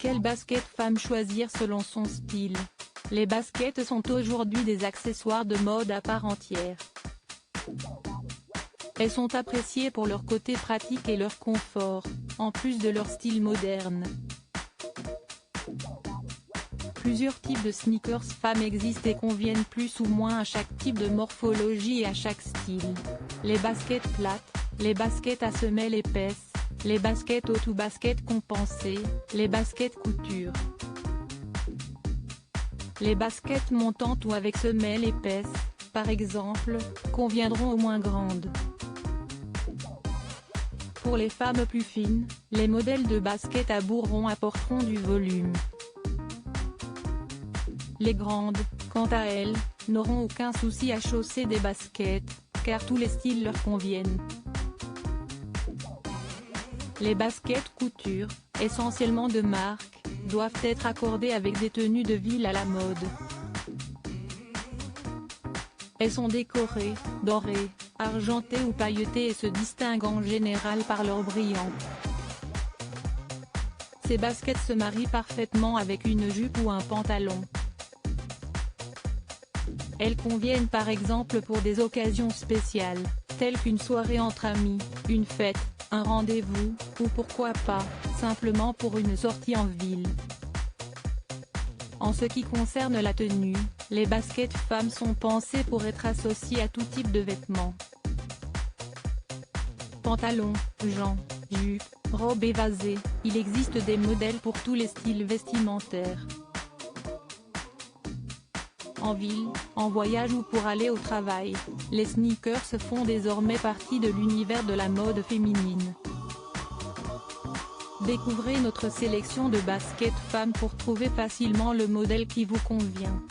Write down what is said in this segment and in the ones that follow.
Quelle basket femme choisir selon son style? Les baskets sont aujourd'hui des accessoires de mode à part entière. Elles sont appréciées pour leur côté pratique et leur confort, en plus de leur style moderne. Plusieurs types de sneakers femmes existent et conviennent plus ou moins à chaque type de morphologie et à chaque style. Les baskets plates, les baskets à semelles épaisses, les baskets hautes ou baskets compensées, les baskets couture. Les baskets montantes ou avec semelles épaisses, par exemple, conviendront aux moins grandes. Pour les femmes plus fines, les modèles de baskets à bourron apporteront du volume. Les grandes, quant à elles, n'auront aucun souci à chausser des baskets, car tous les styles leur conviennent. Les baskets couture, essentiellement de marque, doivent être accordées avec des tenues de ville à la mode. Elles sont décorées, dorées, argentées ou pailletées et se distinguent en général par leur brillant. Ces baskets se marient parfaitement avec une jupe ou un pantalon. Elles conviennent par exemple pour des occasions spéciales, telles qu'une soirée entre amis, une fête, un rendez-vous, ou pourquoi pas, simplement pour une sortie en ville. En ce qui concerne la tenue, les baskets femmes sont pensées pour être associées à tout type de vêtements. Pantalons, jeans, jupes, robes évasées, il existe des modèles pour tous les styles vestimentaires. En ville, en voyage ou pour aller au travail, les sneakers font désormais partie de l'univers de la mode féminine. Découvrez notre sélection de baskets femmes pour trouver facilement le modèle qui vous convient.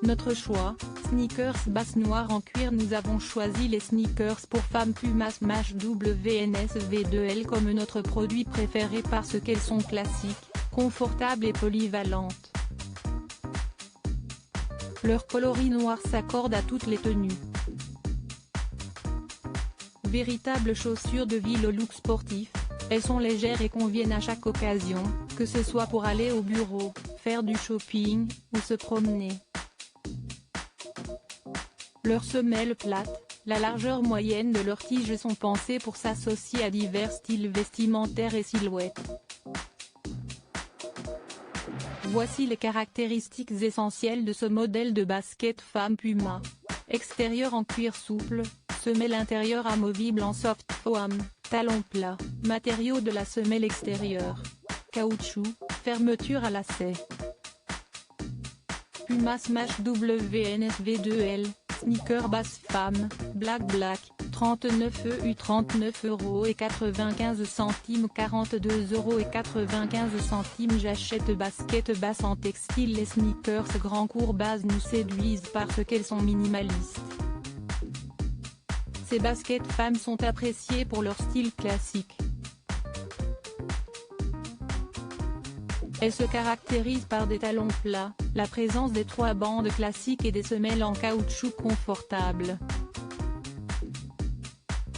Notre choix, sneakers basse noire en cuir. Nous avons choisi les sneakers pour femmes Puma Smash WNS V2L comme notre produit préféré parce qu'elles sont classiques, confortables et polyvalentes. Leur coloris noir s'accorde à toutes les tenues. Véritables chaussures de ville au look sportif, elles sont légères et conviennent à chaque occasion, que ce soit pour aller au bureau, faire du shopping, ou se promener. Leurs semelles plates, la largeur moyenne de leurs tiges sont pensées pour s'associer à divers styles vestimentaires et silhouettes. Voici les caractéristiques essentielles de ce modèle de basket femme Puma. Extérieur en cuir souple, semelle intérieure amovible en soft foam, talon plat, matériau de la semelle extérieure. Caoutchouc, fermeture à lacets. Puma Smash WNS V2L, sneaker basse femme, black, 39 EU 39,95 €, 42,95 €. J'achète basket basse en textile. Les sneakers grand court base nous séduisent parce qu'elles sont minimalistes. Ces baskets femmes sont appréciées pour leur style classique. Elles se caractérisent par des talons plats, la présence des 3 bandes classiques et des semelles en caoutchouc confortables.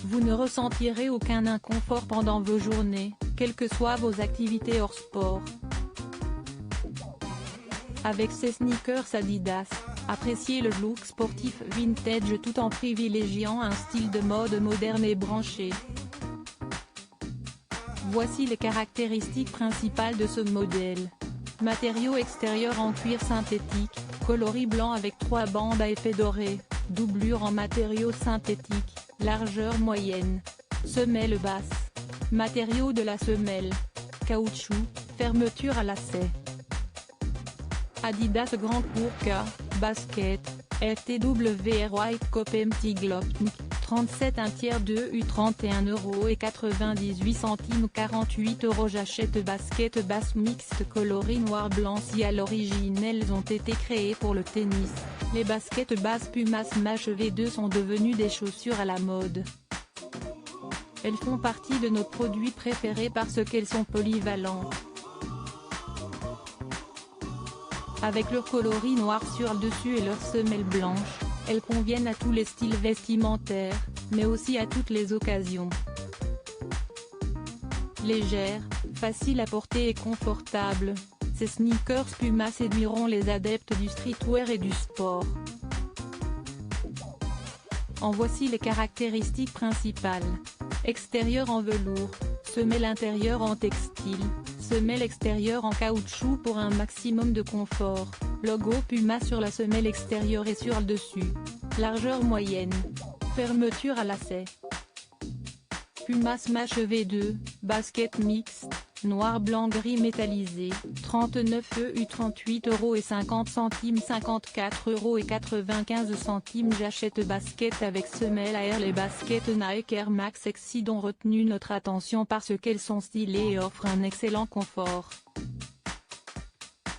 Vous ne ressentirez aucun inconfort pendant vos journées, quelles que soient vos activités hors sport. Avec ces sneakers Adidas, appréciez le look sportif vintage tout en privilégiant un style de mode moderne et branché. Voici les caractéristiques principales de ce modèle. Matériau extérieur en cuir synthétique, coloris blanc avec 3 bandes à effet doré, doublure en matériau synthétique, largeur moyenne. Semelle basse. Matériau de la semelle. Caoutchouc, fermeture à lacets. Adidas Grand Court K, basket, FTWR White Cop Empty Glopnik, 37 1/3 2 U 31,98 €, 48 €. J'achète basket basse mixte coloris noir blanc. Si à l'origine elles ont été créées pour le tennis, les baskets basses Puma Smash V2 sont devenues des chaussures à la mode. Elles font partie de nos produits préférés parce qu'elles sont polyvalentes. Avec leur coloris noir sur le dessus et leurs semelles blanches, elles conviennent à tous les styles vestimentaires, mais aussi à toutes les occasions. Légères, faciles à porter et confortables, ces sneakers Puma séduiront les adeptes du streetwear et du sport. En voici les caractéristiques principales. Extérieur en velours, semelle intérieure en textile, semelle extérieure en caoutchouc pour un maximum de confort, logo Puma sur la semelle extérieure et sur le dessus. Largeur moyenne. Fermeture à lacets. Puma Smash V2, basket mixte, noir blanc gris métallisé, 39 EU 38,50 €, 54,95 €. J'achète basket avec semelle à air. Les baskets Nike Air Max Exceed ont retenu notre attention parce qu'elles sont stylées et offrent un excellent confort.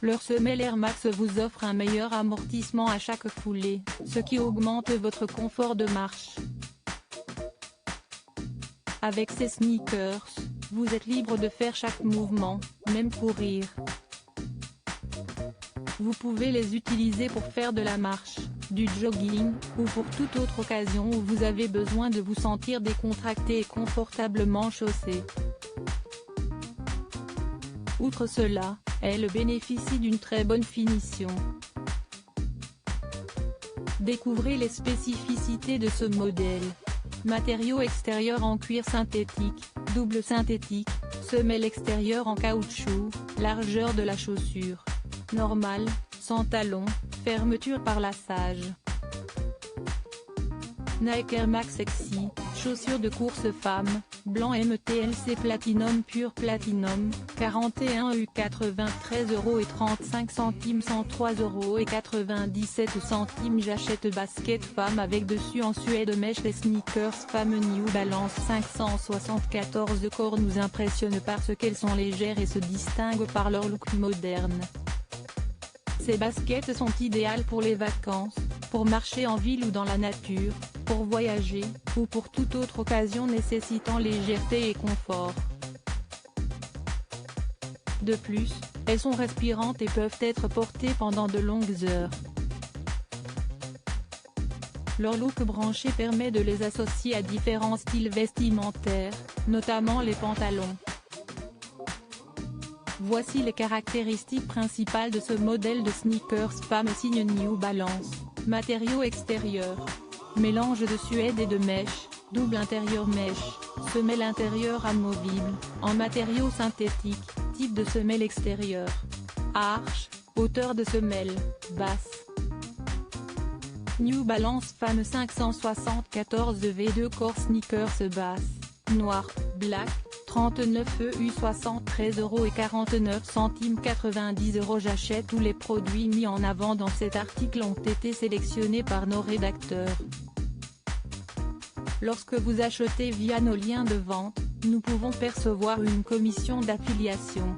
Leur semelle Air Max vous offre un meilleur amortissement à chaque foulée, ce qui augmente votre confort de marche. Avec ces sneakers, vous êtes libre de faire chaque mouvement, même courir. Vous pouvez les utiliser pour faire de la marche, du jogging, ou pour toute autre occasion où vous avez besoin de vous sentir décontracté et confortablement chaussé. Outre cela, elles bénéficient d'une très bonne finition. Découvrez les spécificités de ce modèle. Matériau extérieur en cuir synthétique, double synthétique, semelle extérieure en caoutchouc, largeur de la chaussure. Normale, sans talon, fermeture par lassage. Nike Air Max Sexy, chaussures de course femme, blanc MTLC Platinum Pure Platinum, 41 EU 93,35 €, 103,97 €. J'achète basket femme avec dessus en suède mèche. Les sneakers femmes New Balance 574 Core nous impressionnent parce qu'elles sont légères et se distinguent par leur look moderne. Ces baskets sont idéales pour les vacances, pour marcher en ville ou dans la nature, pour voyager, ou pour toute autre occasion nécessitant légèreté et confort. De plus, elles sont respirantes et peuvent être portées pendant de longues heures. Leur look branché permet de les associer à différents styles vestimentaires, notamment les pantalons. Voici les caractéristiques principales de ce modèle de sneakers femme signe New Balance. Matériau extérieur. Mélange de suède et de mèche, double intérieur mèche, semelle intérieure amovible, en matériau synthétique, type de semelle extérieure. Arche, hauteur de semelle, basse. New Balance femme 574 V2 Core Sneakers basse, noir, black, 39 EU 73,49 €, 90 €. J'achète. Tous les produits mis en avant dans cet article ont été sélectionnés par nos rédacteurs. Lorsque vous achetez via nos liens de vente, nous pouvons percevoir une commission d'affiliation.